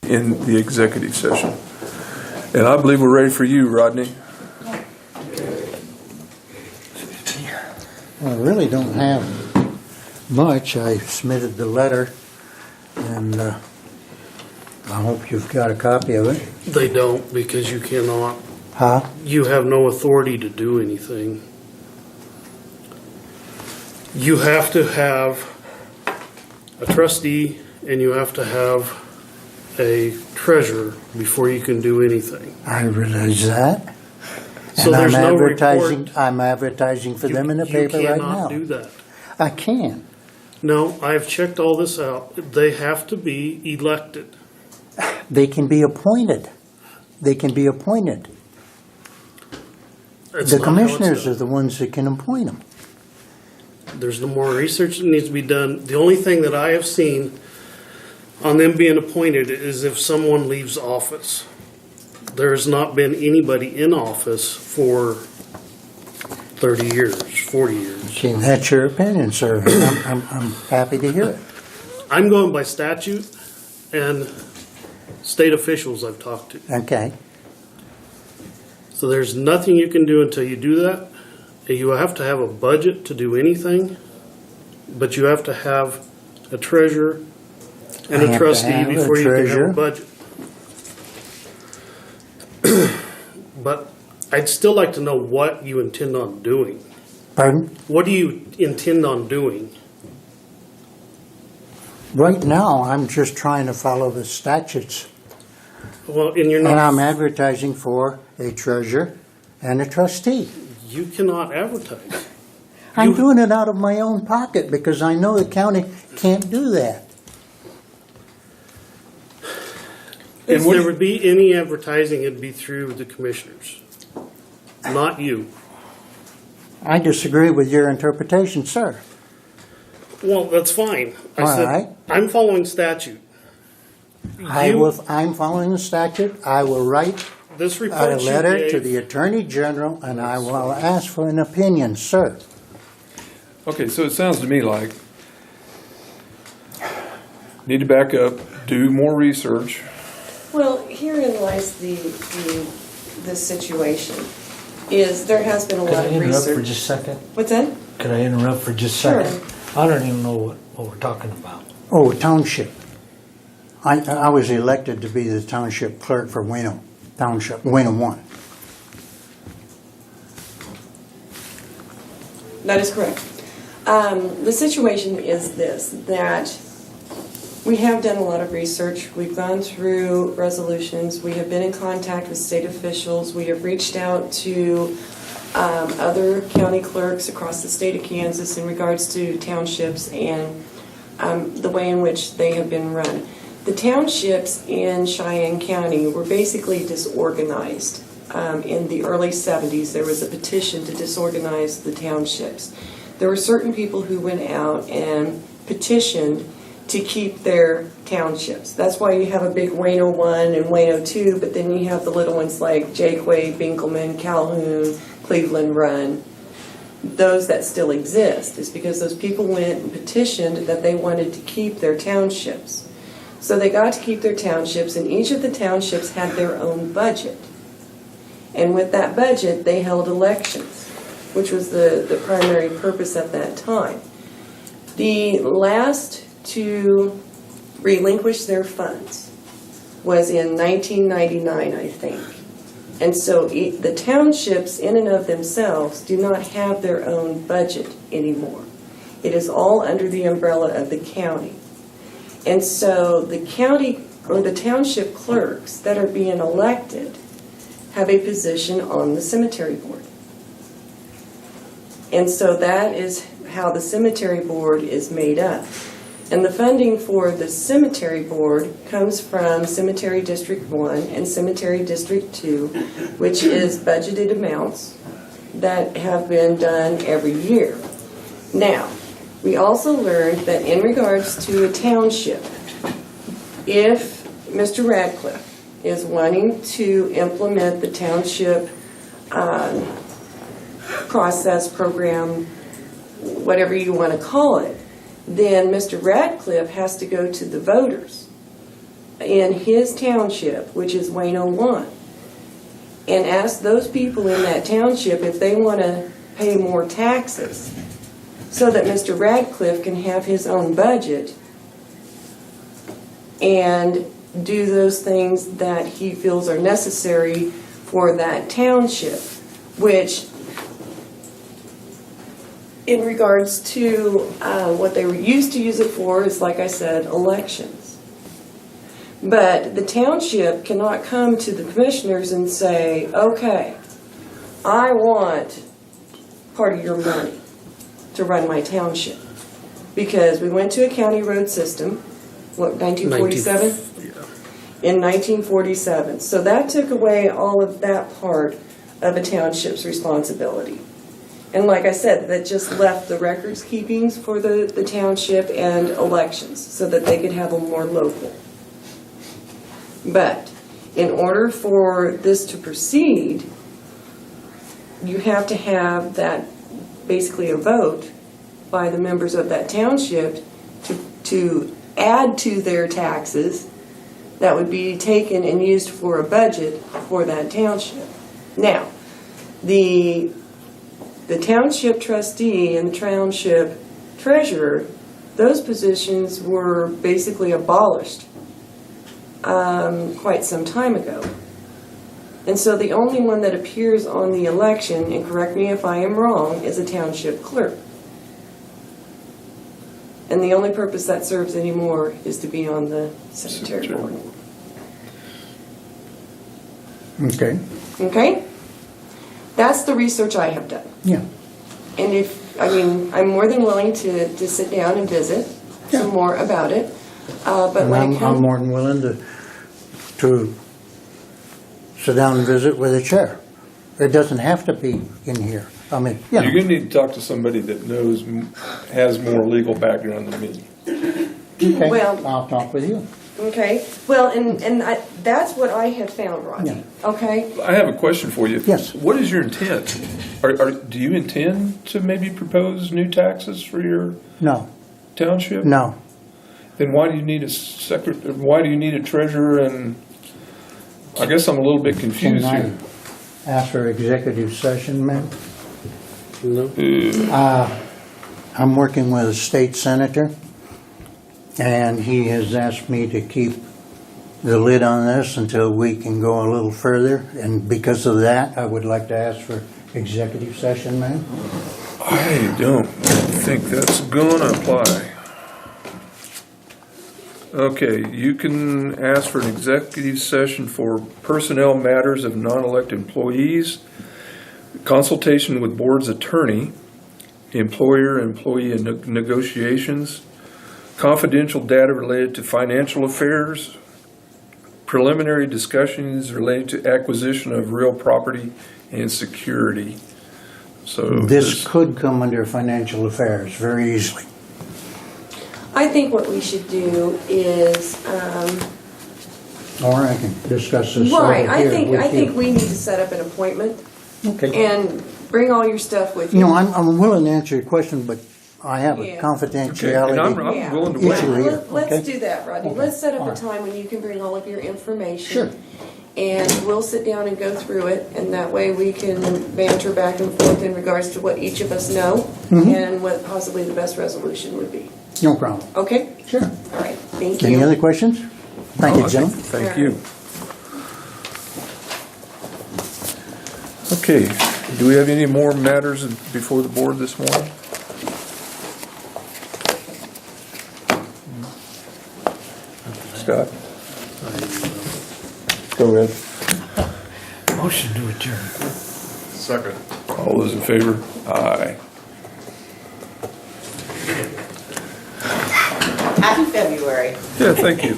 in the executive session. And I believe we're ready for you, Rodney. I really don't have much. I submitted the letter, and I hope you've got a copy of it. They don't, because you cannot. Huh? You have no authority to do anything. You have to have a trustee and you have to have a treasurer before you can do anything. I realize that. So And there's I'm no advertising. report. I'm advertising for them in the paper right You cannot now. do that. I can. No, I've checked all this out. They have to be elected. They can be appointed. They can be appointed. That's The not how it's commissioners done. are the ones that can appoint them. There's no more research that needs to be done. The only thing that I have seen on them being appointed is if someone leaves office. There has not been anybody in office for 30 years, 40 years. Okay, that's your opinion, sir. I'm happy to hear it. I'm going by statute and state officials I've talked to. Okay. So there's nothing you can do until you do that. You have to have a budget to do anything, but you have to have a treasurer and I a have to trustee have a before you can have treasurer. a budget. But I'd still like to know what you intend on doing. Pardon? What do you intend on doing? Right now, I'm just trying to follow the statutes. Well, and you're And I'm not, advertising for a treasurer and a trustee. you cannot advertise. I'm You- doing it out of my own pocket because I know the county can't do that. If And what do there you- would be any advertising, it'd be through the commissioners, not you. I disagree with your interpretation, sir. Well, that's fine. I All said, right. I'm following statute. I'm following the statute. I will write This a report you letter to gave, the Attorney General and I will ask for an opinion, sir. Okay, so it sounds to me like need to back up, do more research. Well, herein lies the situation, is there has been a Could lot I of interrupt for research. just a second? What's that? Could I interrupt for just a Sure. second? I don't even know what we're talking about. Oh, township. I was elected to be the township clerk for Wayno Township, Wayno 1. That is correct. The situation is this, that we have done a lot of research. We've gone through resolutions. We have been in contact with state officials. We have reached out to other county clerks across the state of Kansas in regards to townships and the way in which they have been run. The townships in Cheyenne County were basically disorganized. In the early 70s, there was a petition to disorganize the townships. There were certain people who went out and petitioned to keep their townships. That's why you have a big Wayno 1 and Wayno 2, but then you have the little ones like Jakeway, Binkelman, Calhoun, Cleveland Run. Those that still exist is because those people went and petitioned that they wanted to keep their townships. So they got to keep their townships, and each of the townships had their own budget. And with that budget, they held elections, which was the primary purpose at that time. The last to relinquish their funds was in 1999, I think. And so the townships in and of themselves do not have their own budget anymore. It is all under the umbrella of the county. And so the county or the township clerks that are being elected have a position on the cemetery board. And so that is how the cemetery board is made up. And the funding for the cemetery board comes from Cemetery District 1 and Cemetery District 2, which is budgeted amounts that have been done every year. Now, we also learned that in regards to a township, if Mr. Radcliffe is wanting to implement the township process, program, whatever you want to call it, then Mr. Radcliffe has to go to the voters in his township, which is Wayne 01, and ask those people in that township if they want to pay more taxes so that Mr. Radcliffe can have his own budget and do those things that he feels are necessary for that township, which in regards to what they were used to use it for is, like I said, elections. But the township cannot come to the commissioners and say, okay, I want part of your money to run my township. Because we went to a county road system, what, 1947? In 1947. So that took away all of that part of a township's responsibility. And like I said, that just left the records keepings for the township and elections so that they could have them more local. But in order for this to proceed, you have to have that, basically a vote by the members of that township to add to their taxes that would be taken and used for a budget for that township. Now, the township trustee and the township treasurer, those positions were basically abolished quite some time ago. And so the only one that appears on the election, and correct me if I am wrong, is a township clerk. And the only purpose that serves anymore is to be on the cemetery board. Okay, Okay? That's the research I have done. yeah. And I'm more than willing to sit down and visit some more about it. But And when it I'm comes, more than willing to sit down and visit with a chair. It doesn't have to be in here. I mean, You're gonna need to talk to somebody that knows, has more legal background than me. Okay, Well- I'll talk with you. okay, well, and that's what I have found, Rodney. Okay? I have a question for you. Yes. What is your intent? Do you intend to maybe propose new taxes for your No, township? no. Then why do you need a why do you need a treasurer and, I guess I'm a little bit confused Can I here. ask for executive session, ma'am? No. I'm working with a state senator, and he has asked me to keep the lid on this until we can go a little further, and because of that, I would like to ask for executive session, ma'am. I don't think that's gonna apply. Okay, you can ask for an executive session for personnel matters of non-elected employees, consultation with board's attorney, employer-employee negotiations, confidential data related to financial affairs, preliminary discussions related to acquisition of real property and security. So This could come under financial affairs very easily. I think what we should do is, Or I can discuss this over right, here I think with we need to set up an appointment you. Okay. and bring all your stuff with you. You know, I'm willing to answer your question, but I have a Yeah. Okay, and I'm confidentiality. Yeah. willing to Issue wait. here, Well, let's okay? do that, Rodney. Okay. Let's set up All a right. time when you can bring all of your information. Sure. And we'll sit down and go through it, and that way we can banter back and forth in regards to what each of us know Mm-hmm. and what possibly the best resolution would be. No problem. Okay? Sure. All right, thank you. Any other questions? Thank Oh, you, gentlemen. Thank you. Okay, do we have any more matters before the board this morning? Scott? Go ahead. Motion to adjourn. Second. All those in favor? Aye. Happy February. Yeah, thank you.